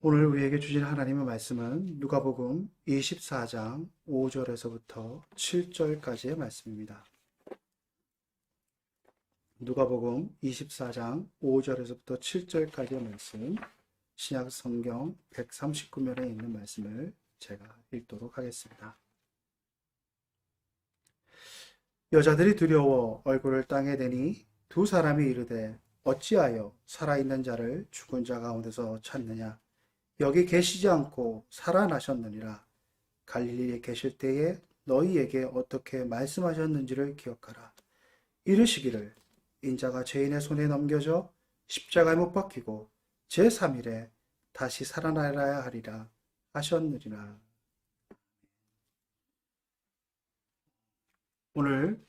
오늘 우리에게 주신 하나님의 말씀은 누가복음 24장 5절에서부터 7절까지의 말씀입니다. 누가복음 24장 5절에서부터 7절까지의 말씀, 신약 성경 139면에 있는 말씀을 제가 읽도록 하겠습니다. 여자들이 두려워 얼굴을 땅에 대니 두 사람이 이르되 어찌하여 살아있는 자를 죽은 자 가운데서 찾느냐? 여기 계시지 않고 살아나셨느니라. 갈릴리에 계실 때에 너희에게 어떻게 말씀하셨는지를 기억하라. 이르시기를 인자가 죄인의 손에 넘겨져 십자가에 못 박히고 제3일에 다시 살아나야 하리라 하셨느니라. 오늘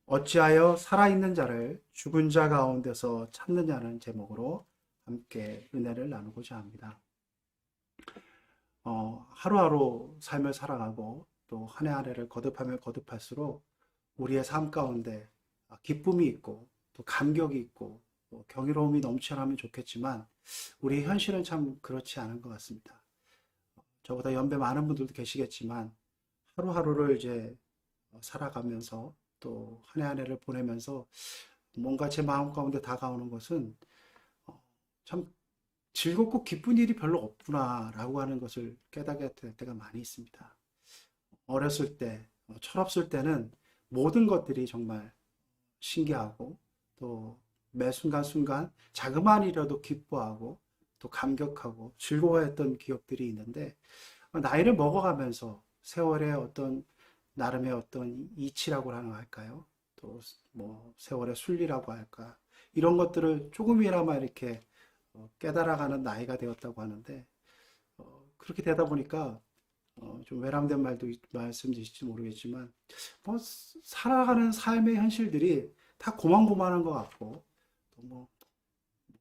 어찌하여 살아있는 자를 죽은 자 가운데서 찾느냐는 제목으로 함께 은혜를 나누고자 합니다. 하루하루 삶을 살아가고 또 한 해 한 해를 거듭하면 거듭할수록 우리의 삶 가운데 기쁨이 있고 또 감격이 있고 또 경이로움이 넘쳐나면 좋겠지만 우리 현실은 참 그렇지 않은 것 같습니다. 저보다 연배 많은 분들도 계시겠지만 하루하루를 이제 살아가면서 또 한 해 한 해를 보내면서 뭔가 제 마음 가운데 다가오는 것은 참 즐겁고 기쁜 일이 별로 없구나라고 하는 것을 깨닫게 될 때가 많이 있습니다. 어렸을 때, 철없을 때는 모든 것들이 정말 신기하고 또 매 순간순간 자그마한 일이라도 기뻐하고 또 감격하고 즐거워했던 기억들이 있는데 나이를 먹어가면서 세월의 어떤 나름의 어떤 이치라고 하나 할까요? 또 뭐 세월의 순리라고 할까? 이런 것들을 조금이나마 이렇게 깨달아가는 나이가 되었다고 하는데 그렇게 되다 보니까 좀 외람된 말씀이실지 모르겠지만 뭐 살아가는 삶의 현실들이 다 고만고만한 것 같고 또 뭐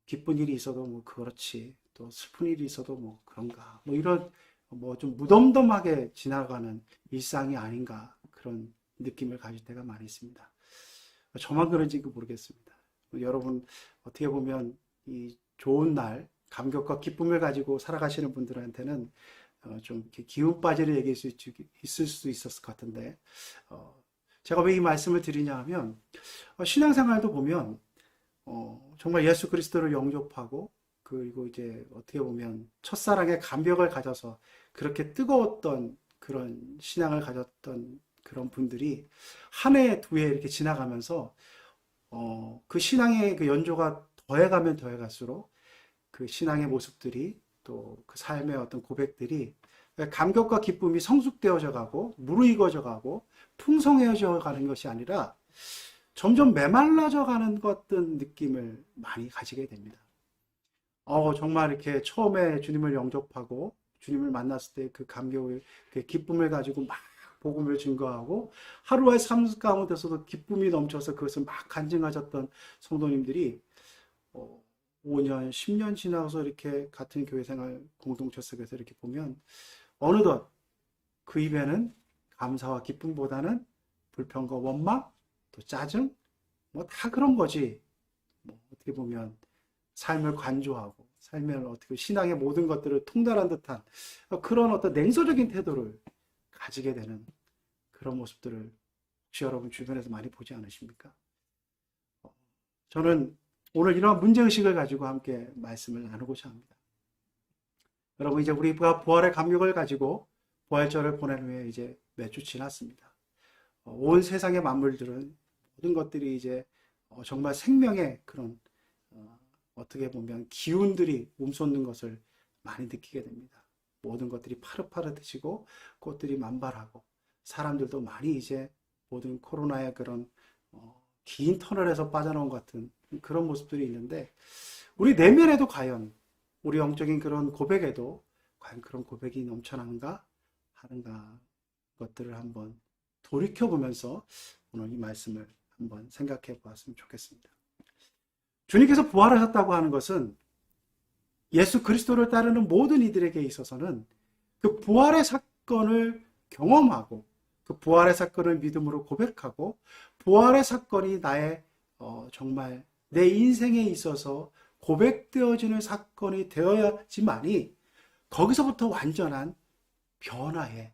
기쁜 일이 있어도 뭐 그렇지 또 슬픈 일이 있어도 뭐 그런가 뭐 이런 뭐 좀 무덤덤하게 지나가는 일상이 아닌가 그런 느낌을 가질 때가 많이 있습니다. 저만 그런지 모르겠습니다. 여러분 어떻게 보면 이 좋은 날, 감격과 기쁨을 가지고 살아가시는 분들한테는 좀 이렇게 기운 빠지는 얘기일 수 있을 수 있었을 것 같은데, 제가 왜 이 말씀을 드리냐 하면, 신앙생활도 보면, 정말 예수 그리스도를 영접하고, 그리고 이제 어떻게 보면 첫사랑의 감격을 가져서 그렇게 뜨거웠던 그런 신앙을 가졌던 그런 분들이 한 해, 두 해 이렇게 지나가면서, 그 신앙의 그 연조가 더해가면 더해갈수록 그 신앙의 모습들이 또 그 삶의 어떤 고백들이 감격과 기쁨이 성숙되어져 가고 무르익어져 가고 풍성해져 가는 것이 아니라 점점 메말라져 가는 것 같은 느낌을 많이 가지게 됩니다. 정말 이렇게 처음에 주님을 영접하고 주님을 만났을 때 그 감격을, 그 기쁨을 가지고 막 복음을 증거하고 하루의 삶 가운데서도 기쁨이 넘쳐서 그것을 막 간증하셨던 성도님들이 5년, 10년 지나서 이렇게 같은 교회 생활 공동체 속에서 이렇게 보면 어느덧 그 입에는 감사와 기쁨보다는 불평과 원망, 또 짜증, 뭐 다 그런 거지. 뭐 어떻게 보면 삶을 관조하고 삶을 어떻게 신앙의 모든 것들을 통달한 듯한 그런 어떤 냉소적인 태도를 가지게 되는 그런 모습들을 혹시 여러분 주변에서 많이 보지 않으십니까? 저는 오늘 이러한 문제의식을 가지고 함께 말씀을 나누고자 합니다. 여러분, 이제 우리가 부활의 감격을 가지고 부활절을 보낸 후에 이제 몇 주 지났습니다. 온 세상의 만물들은 모든 것들이 이제 정말 생명의 그런 어떻게 보면 기운들이 움솟는 것을 많이 느끼게 됩니다. 모든 것들이 파릇파릇해지고 꽃들이 만발하고 사람들도 많이 이제 모든 코로나의 그런 긴 터널에서 빠져나온 것 같은 그런 모습들이 있는데 우리 내면에도 과연 우리 영적인 그런 고백에도 과연 그런 고백이 넘쳐난가 하는가 것들을 한번 돌이켜보면서 오늘 이 말씀을 한번 생각해 보았으면 좋겠습니다. 주님께서 부활하셨다고 하는 것은 예수 그리스도를 따르는 모든 이들에게 있어서는 그 부활의 사건을 경험하고 그 부활의 사건을 믿음으로 고백하고 부활의 사건이 나의 정말 내 인생에 있어서 고백되어지는 사건이 되어야지만이 거기서부터 완전한 변화의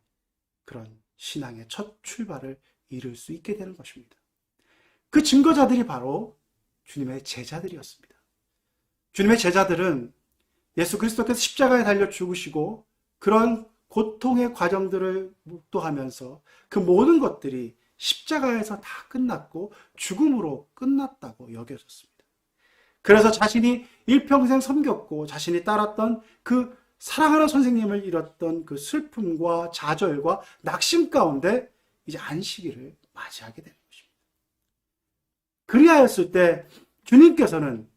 그런 신앙의 첫 출발을 이룰 수 있게 되는 것입니다. 그 증거자들이 바로 주님의 제자들이었습니다. 주님의 제자들은 예수 그리스도께서 십자가에 달려 죽으시고 그런 고통의 과정들을 묵도하면서 그 모든 것들이 십자가에서 다 끝났고 죽음으로 끝났다고 여겨졌습니다. 그래서 자신이 일평생 섬겼고 자신이 따랐던 그 사랑하는 선생님을 잃었던 그 슬픔과 좌절과 낙심 가운데 이제 안식일을 맞이하게 되는 것입니다. 그리하였을 때 주님께서는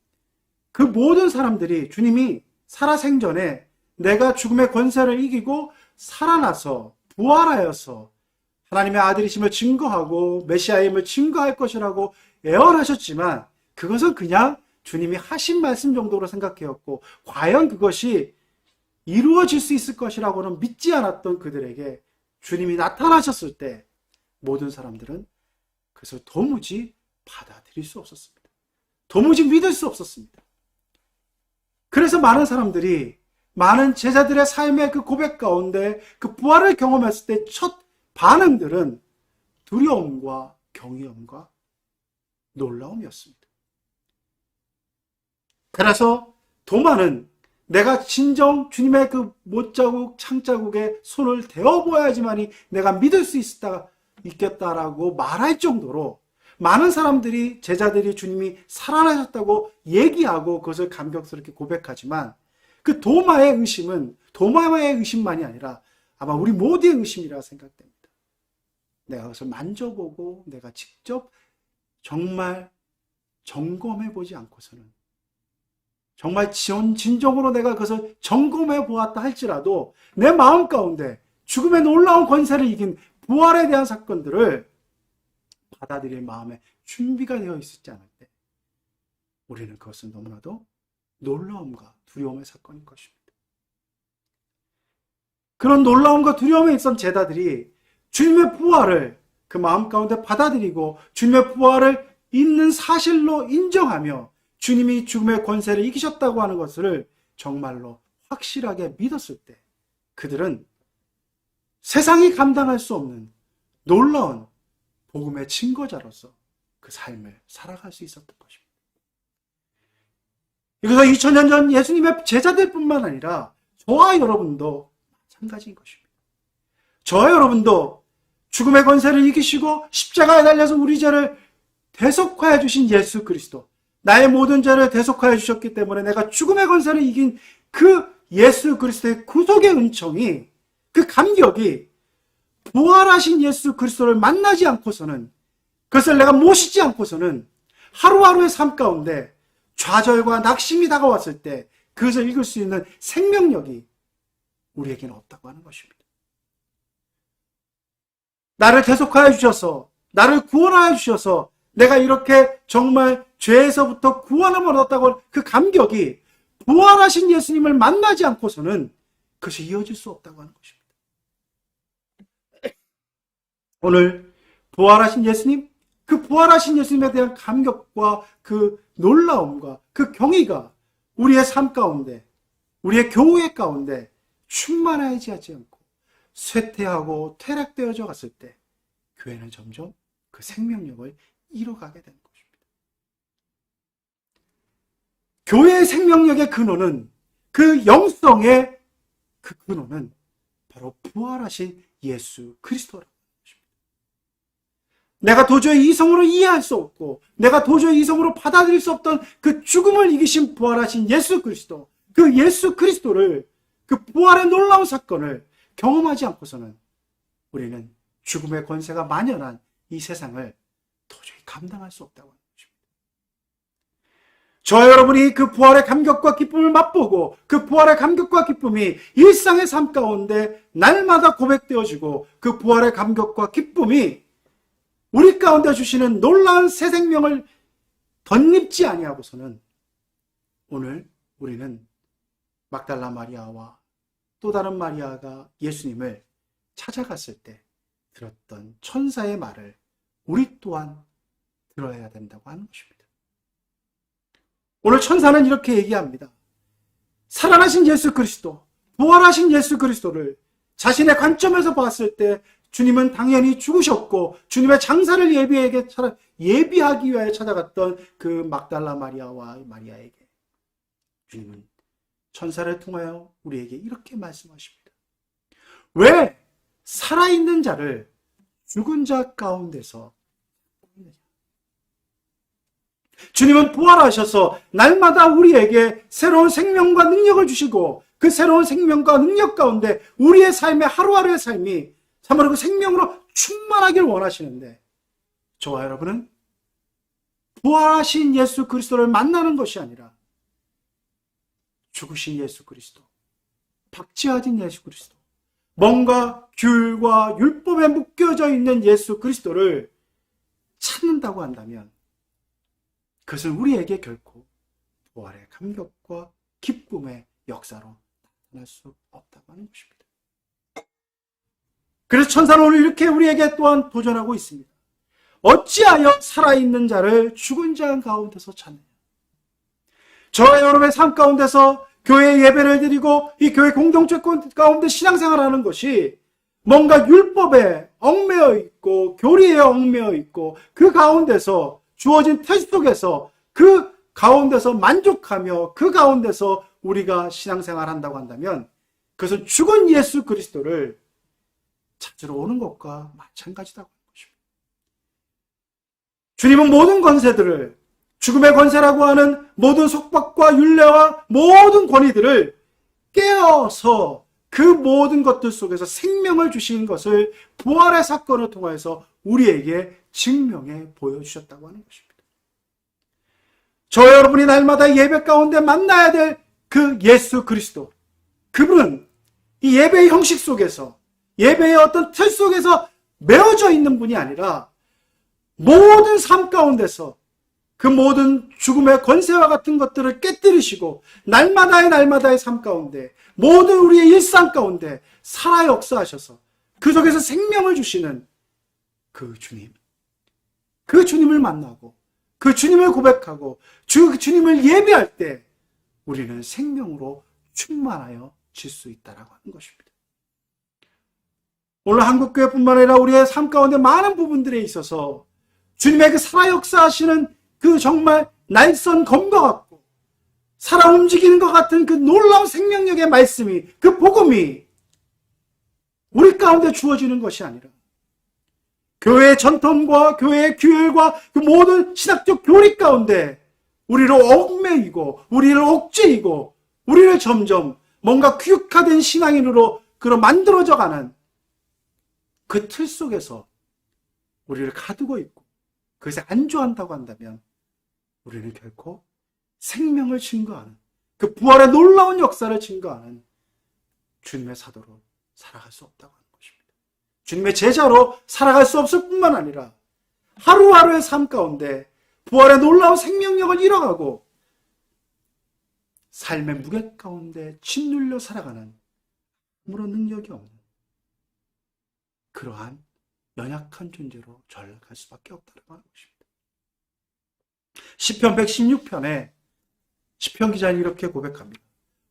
그 모든 사람들이 주님이 살아생전에 내가 죽음의 권세를 이기고 살아나서 부활하여서 하나님의 아들이심을 증거하고 메시아임을 증거할 것이라고 예언하셨지만 그것은 그냥 주님이 하신 말씀 정도로 생각해왔고 과연 그것이 이루어질 수 있을 것이라고는 믿지 않았던 그들에게 주님이 나타나셨을 때 모든 사람들은 그것을 도무지 받아들일 수 없었습니다. 도무지 믿을 수 없었습니다. 그래서 많은 사람들이 많은 제자들의 삶의 그 고백 가운데 그 부활을 경험했을 때 첫 반응들은 두려움과 경외함과 놀라움이었습니다. 그래서 도마는 내가 진정 주님의 그 못자국, 창자국에 손을 대어보아야지만이 내가 믿을 수 있겠다라고 말할 정도로 많은 사람들이 제자들이 주님이 살아나셨다고 얘기하고 그것을 감격스럽게 고백하지만 그 도마의 의심만이 아니라 아마 우리 모두의 의심이라 생각됩니다. 내가 그것을 만져보고 내가 직접 정말 점검해 보지 않고서는 정말 진정으로 내가 그것을 점검해 보았다 할지라도 내 마음 가운데 죽음의 놀라운 권세를 이긴 부활에 대한 사건들을 받아들일 마음에 준비가 되어 있지 않을 때 우리는 그것은 너무나도 놀라움과 두려움의 사건인 것입니다. 그런 놀라움과 두려움에 있던 제자들이 주님의 부활을 그 마음 가운데 받아들이고 주님의 부활을 있는 사실로 인정하며 주님이 죽음의 권세를 이기셨다고 하는 것을 정말로 확실하게 믿었을 때 그들은 세상이 감당할 수 없는 놀라운 복음의 증거자로서 그 삶을 살아갈 수 있었던 것입니다. 이것은 2000년 전 예수님의 제자들뿐만 아니라 저와 여러분도 마찬가지인 것입니다. 저와 여러분도 죽음의 권세를 이기시고 십자가에 달려서 우리 죄를 대속하여 주신 예수 그리스도, 나의 모든 죄를 대속하여 주셨기 때문에 내가 죽음의 권세를 이긴 그 예수 그리스도의 구속의 은총이, 그 감격이 부활하신 예수 그리스도를 만나지 않고서는, 그것을 내가 모시지 않고서는 하루하루의 삶 가운데 좌절과 낙심이 다가왔을 때 그것을 읽을 수 있는 생명력이 우리에게는 없다고 하는 것입니다. 나를 대속하여 주셔서, 나를 구원하여 주셔서 내가 이렇게 정말 죄에서부터 구원을 얻었다고 그 감격이 부활하신 예수님을 만나지 않고서는 그것이 이어질 수 없다고 하는 것입니다. 오늘 부활하신 예수님, 그 부활하신 예수님에 대한 감격과 그 놀라움과 그 경의가 우리의 삶 가운데, 우리의 교회 가운데 충만하지 않고 쇠퇴하고 퇴락되어져 갔을 때 교회는 점점 그 생명력을 잃어가게 되는 것입니다. 교회의 생명력의 근원은, 그 영성의 그 근원은 바로 부활하신 예수 그리스도라고 하는 것입니다. 내가 도저히 이성으로 이해할 수 없고 내가 도저히 이성으로 받아들일 수 없던 그 죽음을 이기신 부활하신 예수 그리스도, 그 예수 그리스도를, 그 부활의 놀라운 사건을 경험하지 않고서는 우리는 죽음의 권세가 만연한 이 세상을 도저히 감당할 수 없다고 하는 것입니다. 저와 여러분이 그 부활의 감격과 기쁨을 맛보고 그 부활의 감격과 기쁨이 일상의 삶 가운데 날마다 고백되어지고 그 부활의 감격과 기쁨이 우리 가운데 주시는 놀라운 새 생명을 덧입지 아니하고서는 오늘 우리는 막달라 마리아와 또 다른 마리아가 예수님을 찾아갔을 때 들었던 천사의 말을 우리 또한 들어야 된다고 하는 것입니다. 오늘 천사는 이렇게 얘기합니다. 살아나신 예수 그리스도, 부활하신 예수 그리스도를 자신의 관점에서 봤을 때 주님은 당연히 죽으셨고 주님의 장사를 예비하기 위하여 찾아갔던 그 막달라 마리아와 마리아에게 주님은 천사를 통하여 우리에게 이렇게 말씀하십니다. 왜 살아있는 자를 죽은 자 가운데서 주님은 부활하셔서 날마다 우리에게 새로운 생명과 능력을 주시고 그 새로운 생명과 능력 가운데 우리의 삶의 하루하루의 삶이 참으로 그 생명으로 충만하길 원하시는데 저와 여러분은 부활하신 예수 그리스도를 만나는 것이 아니라 죽으신 예수 그리스도, 박제하신 예수 그리스도, 뭔가 규율과 율법에 묶여져 있는 예수 그리스도를 찾는다고 한다면 그것은 우리에게 결코 부활의 감격과 기쁨의 역사로 나타날 수 없다고 하는 것입니다. 그래서 천사는 오늘 이렇게 우리에게 또한 도전하고 있습니다. 어찌하여 살아있는 자를 죽은 자 가운데서 찾느냐. 저와 여러분의 삶 가운데서 교회 예배를 드리고 이 교회 공동체 가운데 신앙생활하는 것이 뭔가 율법에 얽매여 있고 교리에 얽매여 있고 그 가운데서 주어진 테스트 속에서 그 가운데서 만족하며 그 가운데서 우리가 신앙생활 한다고 한다면 그것은 죽은 예수 그리스도를 찾으러 오는 것과 마찬가지라고 하는 것입니다. 주님은 모든 권세들을 죽음의 권세라고 하는 모든 속박과 율례와 모든 권위들을 깨어서 그 모든 것들 속에서 생명을 주신 것을 부활의 사건을 통해서 우리에게 증명해 보여주셨다고 하는 것입니다. 저와 여러분이 날마다 예배 가운데 만나야 될 그 예수 그리스도, 그분은 이 예배의 형식 속에서 예배의 어떤 틀 속에서 메어져 있는 분이 아니라 모든 삶 가운데서 그 모든 죽음의 권세와 같은 것들을 깨뜨리시고 날마다의 삶 가운데 모든 우리의 일상 가운데 살아 역사하셔서 그 속에서 생명을 주시는 그 주님, 그 주님을 만나고 그 주님을 고백하고 그 주님을 예배할 때 우리는 생명으로 충만하여 질 수 있다라고 하는 것입니다. 오늘 한국교회뿐만 아니라 우리의 삶 가운데 많은 부분들에 있어서 주님의 그 살아 역사하시는 그 정말 날선 검과 같고 살아 움직이는 것 같은 그 놀라운 생명력의 말씀이, 그 복음이 우리 가운데 주어지는 것이 아니라 교회의 전통과 교회의 규율과 그 모든 신학적 교리 가운데 우리를 얽매이고 우리를 억제이고 우리를 점점 뭔가 규격화된 신앙인으로 만들어져 가는 그 틀 속에서 우리를 가두고 있고 그것에 안주한다고 한다면 우리는 결코 생명을 증거하는 그 부활의 놀라운 역사를 증거하는 주님의 사도로 살아갈 수 없다고 하는 것입니다. 주님의 제자로 살아갈 수 없을 뿐만 아니라 하루하루의 삶 가운데 부활의 놀라운 생명력을 잃어가고 삶의 무게 가운데 짓눌려 살아가는 아무런 능력이 없는 그러한 연약한 존재로 전락할 수밖에 없다고 하는 것입니다. 시편 116편에 시편 기자는 이렇게 고백합니다.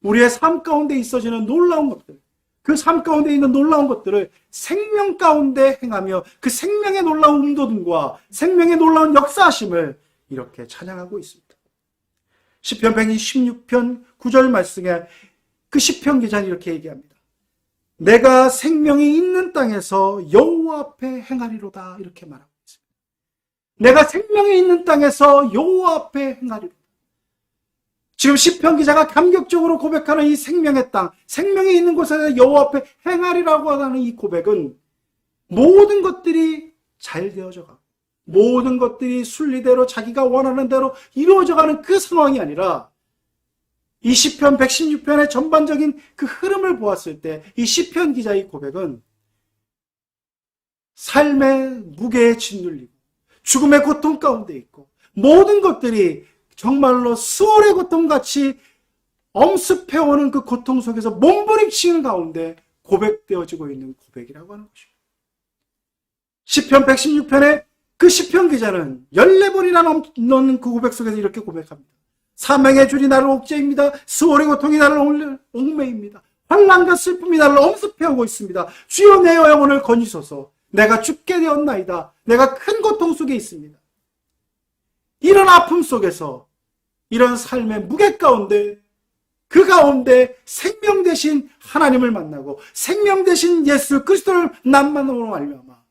우리의 삶 가운데 있어지는 놀라운 것들, 그 삶 가운데 있는 놀라운 것들을 생명 가운데 행하며 그 생명의 놀라운 움도듬과 생명의 놀라운 역사하심을 이렇게 찬양하고 있습니다. 시편 116편 9절 말씀에 그 시편 기자는 이렇게 얘기합니다. 내가 생명이 있는 땅에서 여호와 앞에 행하리로다, 이렇게 말하고 있습니다. 내가 생명이 있는 땅에서 여호와 앞에 행하리로다. 지금 시편 기자가 감격적으로 고백하는 이 생명의 땅, 생명이 있는 곳에서 여호와 앞에 행하리라고 하는 이 고백은 모든 것들이 잘 되어져 가고 모든 것들이 순리대로 자기가 원하는 대로 이루어져가는 그 상황이 아니라 이 시편 116편의 전반적인 그 흐름을 보았을 때 이 시편 기자의 고백은 삶의 무게에 짓눌리고 죽음의 고통 가운데 있고 모든 것들이 정말로 수월의 고통같이 엄습해오는 그 고통 속에서 몸부림치는 가운데 고백되어지고 있는 고백이라고 하는 것입니다. 시편 116편의 그 시편 기자는 14번이나 넘는 그 고백 속에서 이렇게 고백합니다. 사명의 줄이 나를 옥죄입니다. 수월의 고통이 나를 옥매입니다. 환난과 슬픔이 나를 엄습해오고 있습니다. 주여 내 영혼을 건지소서. 내가 죽게 되었나이다. 내가 큰 고통 속에 있습니다. 이런 아픔 속에서, 이런 삶의 무게 가운데, 그 가운데 생명 되신 하나님을 만나고 생명 되신 예수 그리스도를 만남으로 말미암아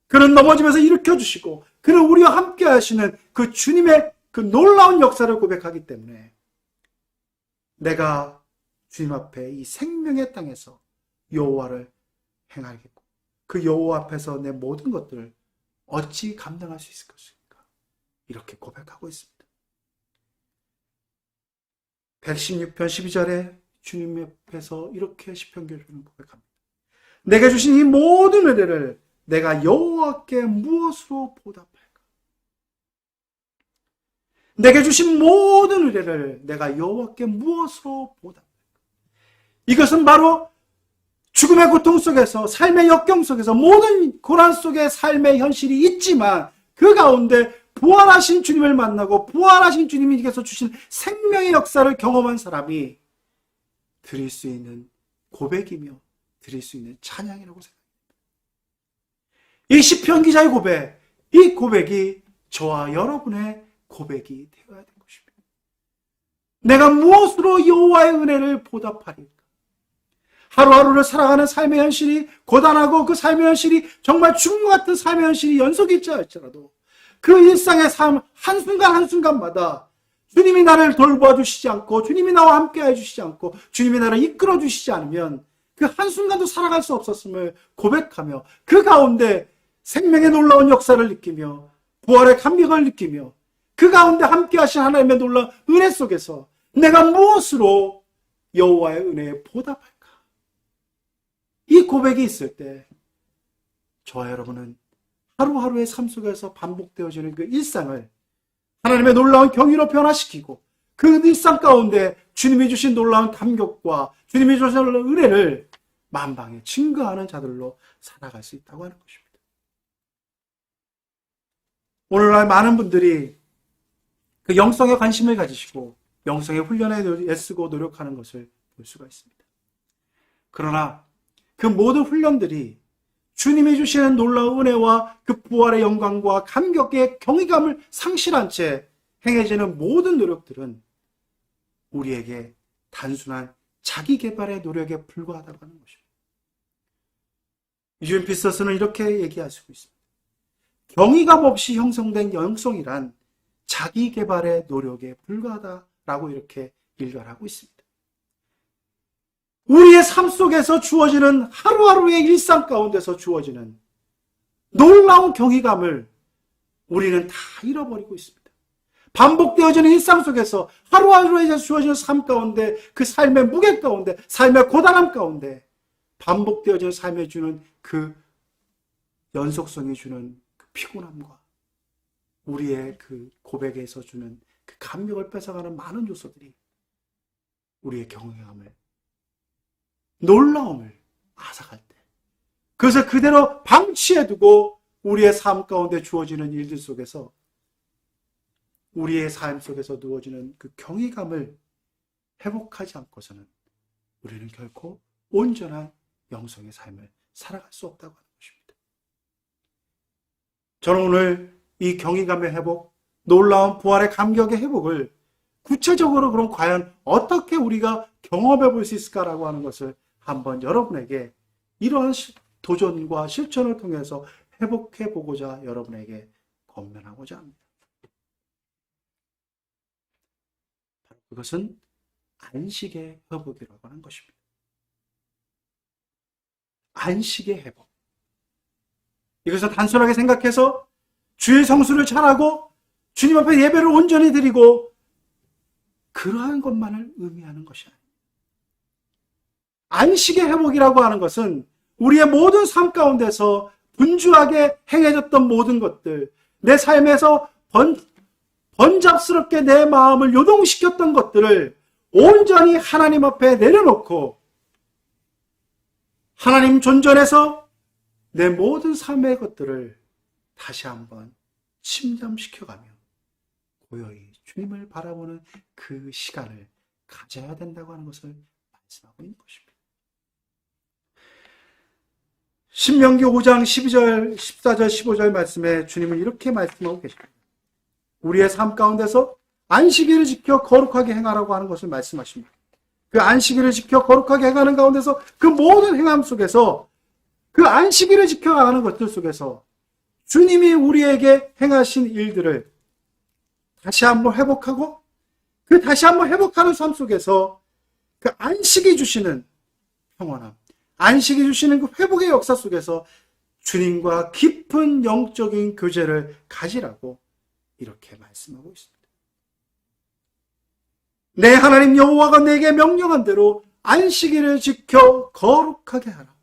그는 넘어지면서 일으켜주시고 그는 우리와 함께 하시는 그 주님의 그 놀라운 역사를 고백하기 때문에 내가 주님 앞에 이 생명의 땅에서 여호와를 행하겠고 그 여호와 앞에서 내 모든 것들을 어찌 감당할 수 있을 것입니까? 이렇게 고백하고 있습니다. 116편 12절에 주님 앞에서 이렇게 시편기를 고백합니다. 내게 주신 이 모든 은혜를 내가 여호와께 무엇으로 보답할까? 내게 주신 모든 은혜를 내가 여호와께 무엇으로 보답할까? 이것은 바로 죽음의 고통 속에서 삶의 역경 속에서 모든 고난 속에 삶의 현실이 있지만 그 가운데 부활하신 주님을 만나고 부활하신 주님께서 주신 생명의 역사를 경험한 사람이 드릴 수 있는 고백이며 드릴 수 있는 찬양이라고 생각합니다. 이 시편 기자의 고백, 이 고백이 저와 여러분의 고백이 되어야 될 것입니다. 내가 무엇으로 여호와의 은혜를 보답하리까? 하루하루를 살아가는 삶의 현실이 고단하고 그 삶의 현실이 정말 죽음 같은 삶의 현실이 연속이 있지 할지라도 그 일상의 삶 한순간 한순간마다 주님이 나를 돌보아 주시지 않고 주님이 나와 함께 해주시지 않고 주님이 나를 이끌어 주시지 않으면 그 한순간도 살아갈 수 없었음을 고백하며 그 가운데 생명의 놀라운 역사를 느끼며 부활의 감격을 느끼며 그 가운데 함께 하신 하나님의 놀라운 은혜 속에서 내가 무엇으로 여호와의 은혜에 보답할까? 이 고백이 있을 때 저와 여러분은 하루하루의 삶 속에서 반복되어지는 그 일상을 하나님의 놀라운 경위로 변화시키고 그 일상 가운데 주님이 주신 놀라운 감격과 주님이 주신 은혜를 만방에 증거하는 자들로 살아갈 수 있다고 하는 것입니다. 오늘날 많은 분들이 그 영성에 관심을 가지시고 영성의 훈련에 애쓰고 노력하는 것을 볼 수가 있습니다. 그러나 그 모든 훈련들이 주님이 주시는 놀라운 은혜와 그 부활의 영광과 감격의 경외감을 상실한 채 행해지는 모든 노력들은 우리에게 단순한 자기 개발의 노력에 불과하다고 하는 것입니다. 유엔 피서스는 이렇게 얘기하시고 있습니다. 경외감 없이 형성된 영성이란 자기 개발의 노력에 불과하다라고 이렇게 일갈하고 있습니다. 우리의 삶 속에서 주어지는 하루하루의 일상 가운데서 주어지는 놀라운 경외감을 우리는 다 잃어버리고 있습니다. 반복되어지는 일상 속에서 하루하루에 주어지는 삶 가운데 그 삶의 무게 가운데 삶의 고단함 가운데 반복되어지는 삶에 주는 그 연속성이 주는 그 피곤함과 우리의 그 고백에서 주는 그 감격을 뺏어가는 많은 요소들이 우리의 경외감을 놀라움을 앗아갈 때 그것을 그대로 방치해두고 우리의 삶 가운데 주어지는 일들 속에서 우리의 삶 속에서 누워지는 그 경외감을 회복하지 않고서는 우리는 결코 온전한 영성의 삶을 살아갈 수 없다고 하는 것입니다. 저는 오늘 이 경외감의 회복, 놀라운 부활의 감격의 회복을 구체적으로 그럼 과연 어떻게 우리가 경험해 볼 수 있을까라고 하는 것을 한번 여러분에게 이러한 도전과 실천을 통해서 회복해 보고자 여러분에게 권면하고자 합니다. 그것은 안식의 회복이라고 하는 것입니다. 안식의 회복. 이것을 단순하게 생각해서 주일 성수를 잘하고 주님 앞에 예배를 온전히 드리고 그러한 것만을 의미하는 것이 아닙니다. 안식의 회복이라고 하는 것은 우리의 모든 삶 가운데서 분주하게 행해졌던 모든 것들, 내 삶에서 번잡스럽게 내 마음을 요동시켰던 것들을 온전히 하나님 앞에 내려놓고 하나님 존전에서 내 모든 삶의 것들을 다시 한번 침잠시켜가며 고요히 주님을 바라보는 그 시간을 가져야 된다고 하는 것을 말씀하고 있는 것입니다. 신명기 5장 12절, 14절, 15절 말씀에 주님은 이렇게 말씀하고 계십니다. 우리의 삶 가운데서 안식일을 지켜 거룩하게 행하라고 하는 것을 말씀하십니다. 그 안식일을 지켜 거룩하게 행하는 가운데서 그 모든 행함 속에서 그 안식일을 지켜가는 것들 속에서 주님이 우리에게 행하신 일들을 다시 한번 회복하고 그 다시 한번 회복하는 삶 속에서 그 안식이 주시는 평안함, 안식이 주시는 그 회복의 역사 속에서 주님과 깊은 영적인 교제를 가지라고 이렇게 말씀하고 있습니다. 내 하나님 여호와가 내게 명령한 대로 안식일을 지켜 거룩하게 하라.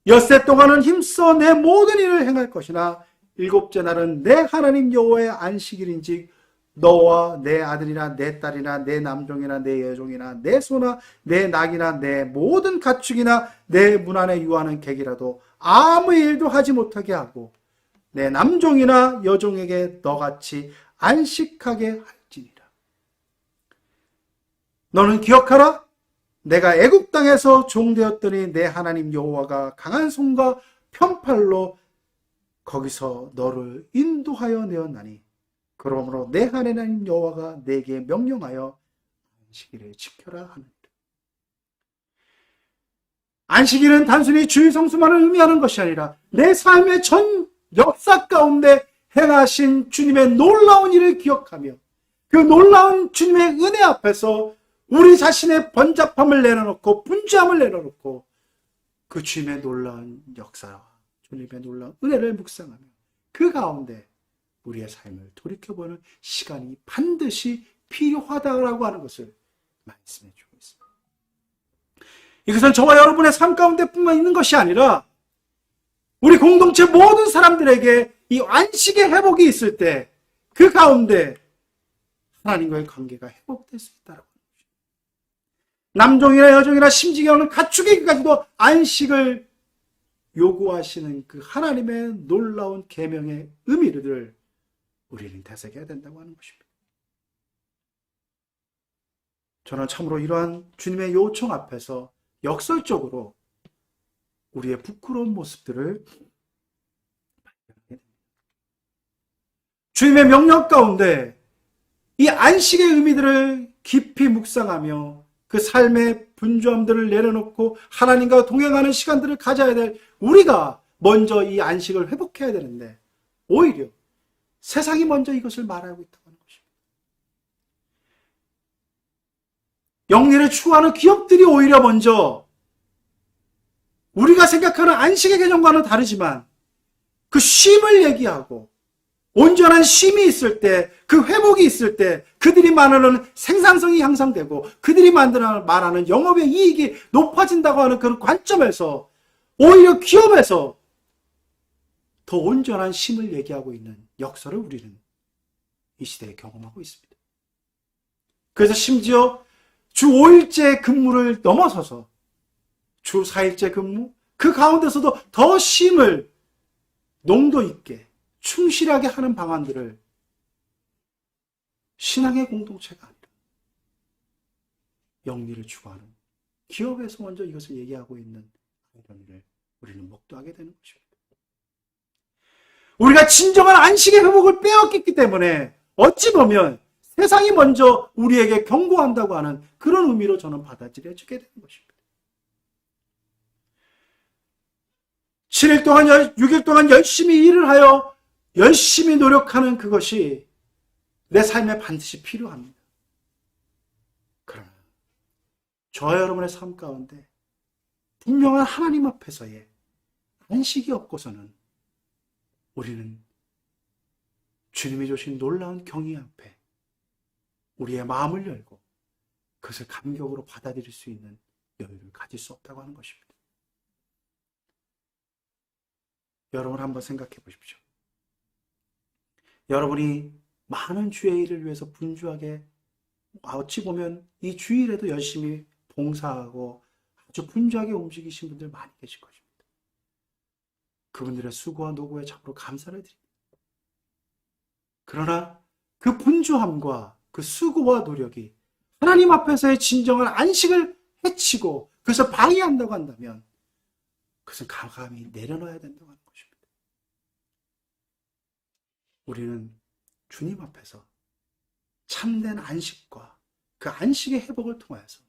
엿새 동안은 힘써 내 모든 일을 행할 것이나 일곱째 날은 내 하나님 여호와의 안식일인즉 너와 내 아들이나 내 딸이나 내 남종이나 내 여종이나 내 소나 내 낙이나 내 모든 가축이나 내 문 안에 유하는 객이라도 아무 일도 하지 못하게 하고 내 남종이나 여종에게 너같이 안식하게 할지니라. 너는 기억하라. 내가 애굽 땅에서 종되었더니 내 하나님 여호와가 강한 손과 편팔로 거기서 너를 인도하여 내었나니 그러므로 내 하나님 여호와가 내게 명령하여 안식일을 지켜라 하느니라. 안식일은 단순히 주일 성수만을 의미하는 것이 아니라 내 삶의 전 역사 가운데 행하신 주님의 놀라운 일을 기억하며 그 놀라운 주님의 은혜 앞에서 우리 자신의 번잡함을 내려놓고 분주함을 내려놓고 그 주님의 놀라운 역사와 주님의 놀라운 은혜를 묵상하며 그 가운데 우리의 삶을 돌이켜보는 시간이 반드시 필요하다고 하는 것을 말씀해 주고 있습니다. 이것은 저와 여러분의 삶 가운데뿐만 있는 것이 아니라 우리 공동체 모든 사람들에게 이 안식의 회복이 있을 때 그 가운데 하나님과의 관계가 회복될 수 있다고 하는 것입니다. 남종이나 여종이나 심지어는 가축에게까지도 안식을 요구하시는 그 하나님의 놀라운 계명의 의미를 우리는 되새겨야 된다고 하는 것입니다. 저는 참으로 이러한 주님의 요청 앞에서 역설적으로 우리의 부끄러운 모습들을 발견하게 됩니다. 주님의 명령 가운데 이 안식의 의미들을 깊이 묵상하며 그 삶의 분주함들을 내려놓고 하나님과 동행하는 시간들을 가져야 될 우리가 먼저 이 안식을 회복해야 되는데 오히려 세상이 먼저 이것을 말하고 있다고 하는 것입니다. 영리를 추구하는 기업들이 오히려 먼저 우리가 생각하는 안식의 개념과는 다르지만 그 쉼을 얘기하고 온전한 쉼이 있을 때, 그 회복이 있을 때 그들이 말하는 생산성이 향상되고 그들이 말하는 영업의 이익이 높아진다고 하는 그런 관점에서 오히려 기업에서 더 온전한 쉼을 얘기하고 있는 역사를 우리는 이 시대에 경험하고 있습니다. 그래서 심지어 주 5일째 근무를 넘어서서 주 4일째 근무, 그 가운데서도 더 쉼을 농도 있게 충실하게 하는 방안들을 신앙의 공동체가 아니라 영리를 추구하는 기업에서 먼저 이것을 얘기하고 있는 이런 일을 우리는 목도하게 되는 것입니다. 우리가 진정한 안식의 회복을 빼앗겼기 때문에 어찌 보면 세상이 먼저 우리에게 경고한다고 하는 그런 의미로 저는 받아들여지게 되는 것입니다. 7일 동안, 6일 동안 열심히 일을 하여 열심히 노력하는 그것이 내 삶에 반드시 필요합니다. 그러나 저와 여러분의 삶 가운데 분명한 하나님 앞에서의 안식이 없고서는 우리는 주님이 주신 놀라운 경의 앞에 우리의 마음을 열고 그것을 감격으로 받아들일 수 있는 여유를 가질 수 없다고 하는 것입니다. 여러분 한번 생각해 보십시오. 여러분이 많은 주의 일을 위해서 분주하게 어찌 보면 이 주일에도 열심히 봉사하고 아주 분주하게 움직이신 분들 많이 계실 것입니다. 그분들의 수고와 노고에 참으로 감사를 드립니다. 그러나 그 분주함과 그 수고와 노력이 하나님 앞에서의 진정한 안식을 해치고 그래서 방해한다고 한다면 그것은 과감히 내려놔야 된다고 하는 것입니다. 우리는 주님 앞에서 참된 안식과 그 안식의 회복을 통하여서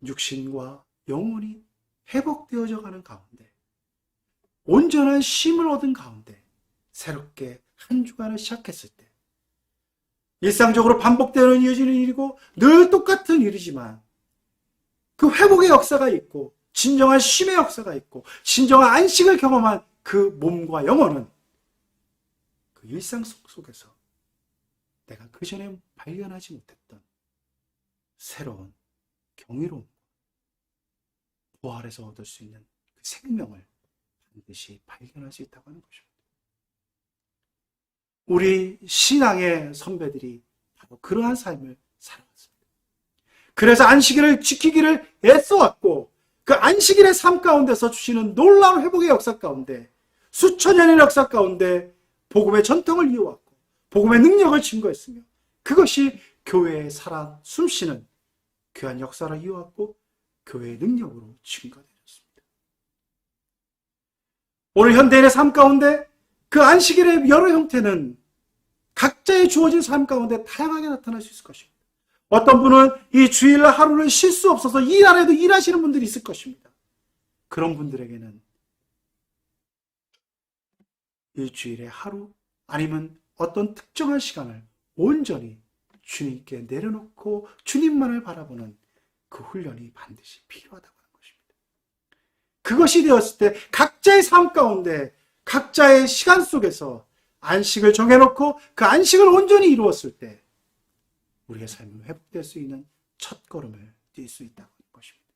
육신과 영혼이 회복되어져 가는 가운데, 온전한 쉼을 얻은 가운데 새롭게 한 주간을 시작했을 때, 일상적으로 반복되는 이어지는 일이고 늘 똑같은 일이지만 그 회복의 역사가 있고 진정한 쉼의 역사가 있고 진정한 안식을 경험한 그 몸과 영혼은 그 일상 속에서 내가 그전에 발견하지 못했던 새로운 경이로움, 부활에서 얻을 수 있는 그 생명을 반드시 발견할 수 있다고 하는 것입니다. 우리 신앙의 선배들이 바로 그러한 삶을 살아왔습니다. 그래서 안식일을 지키기를 애써왔고 그 안식일의 삶 가운데서 주시는 놀라운 회복의 역사 가운데, 수천 년의 역사 가운데 복음의 전통을 이어왔고 복음의 능력을 증거했으며 그것이 교회의 살아 숨쉬는 귀한 역사를 이어왔고 교회의 능력으로 증거되었습니다. 오늘 현대인의 삶 가운데 그 안식일의 여러 형태는 각자의 주어진 삶 가운데 다양하게 나타날 수 있을 것입니다. 어떤 분은 이 주일날 하루를 쉴 수 없어서 이 날에도 일하시는 분들이 있을 것입니다. 그런 분들에게는 일주일에 하루 아니면 어떤 특정한 시간을 온전히 주님께 내려놓고 주님만을 바라보는 그 훈련이 반드시 필요하다고 하는 것입니다. 그것이 되었을 때 각자의 삶 가운데 각자의 시간 속에서 안식을 정해놓고 그 안식을 온전히 이루었을 때 우리의 삶이 회복될 수 있는 첫걸음을 뛸 수 있다고 하는 것입니다.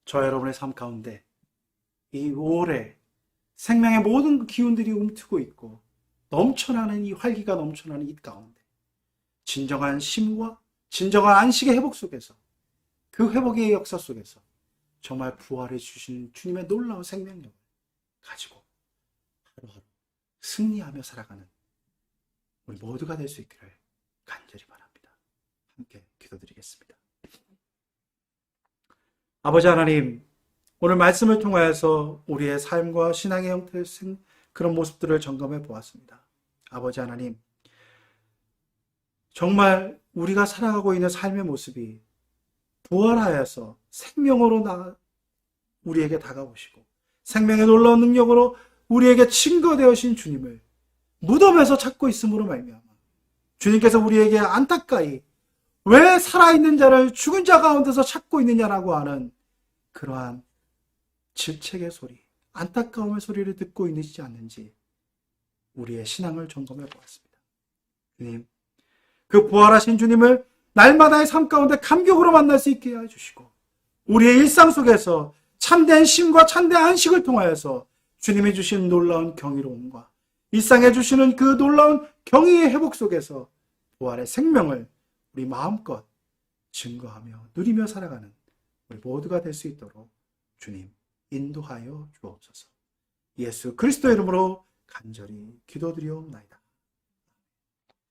저 여러분의 삶 가운데 이 5월에 생명의 모든 기운들이 움트고 있고 넘쳐나는 이 활기가 넘쳐나는 이 가운데 진정한 쉼과 진정한 안식의 회복 속에서 그 회복의 역사 속에서 정말 부활해 주신 주님의 놀라운 생명력을 가지고 하루하루 승리하며 살아가는 우리 모두가 될 수 있기를 간절히 바랍니다. 함께 기도드리겠습니다. 아버지 하나님, 오늘 말씀을 통하여서 우리의 삶과 신앙의 형태를 쓴 그런 모습들을 점검해 보았습니다. 아버지 하나님, 정말 우리가 살아가고 있는 삶의 모습이 부활하여서 생명으로 우리에게 다가오시고 생명의 놀라운 능력으로 우리에게 증거되어진 주님을 무덤에서 찾고 있음으로 말미암아 주님께서 우리에게 안타까이 왜 살아있는 자를 죽은 자 가운데서 찾고 있느냐라고 하는 그러한 질책의 소리, 안타까움의 소리를 듣고 있는지 않는지 우리의 신앙을 점검해 보았습니다. 주님, 그 부활하신 주님을 날마다의 삶 가운데 감격으로 만날 수 있게 해주시고 우리의 일상 속에서 참된 쉼과 참된 안식을 통하여서 주님이 주신 놀라운 경이로움과 일상에 주시는 그 놀라운 경의의 회복 속에서 부활의 생명을 우리 마음껏 증거하며 누리며 살아가는 우리 모두가 될 수 있도록 주님 인도하여 주옵소서. 예수 그리스도의 이름으로 간절히 기도드리옵나이다.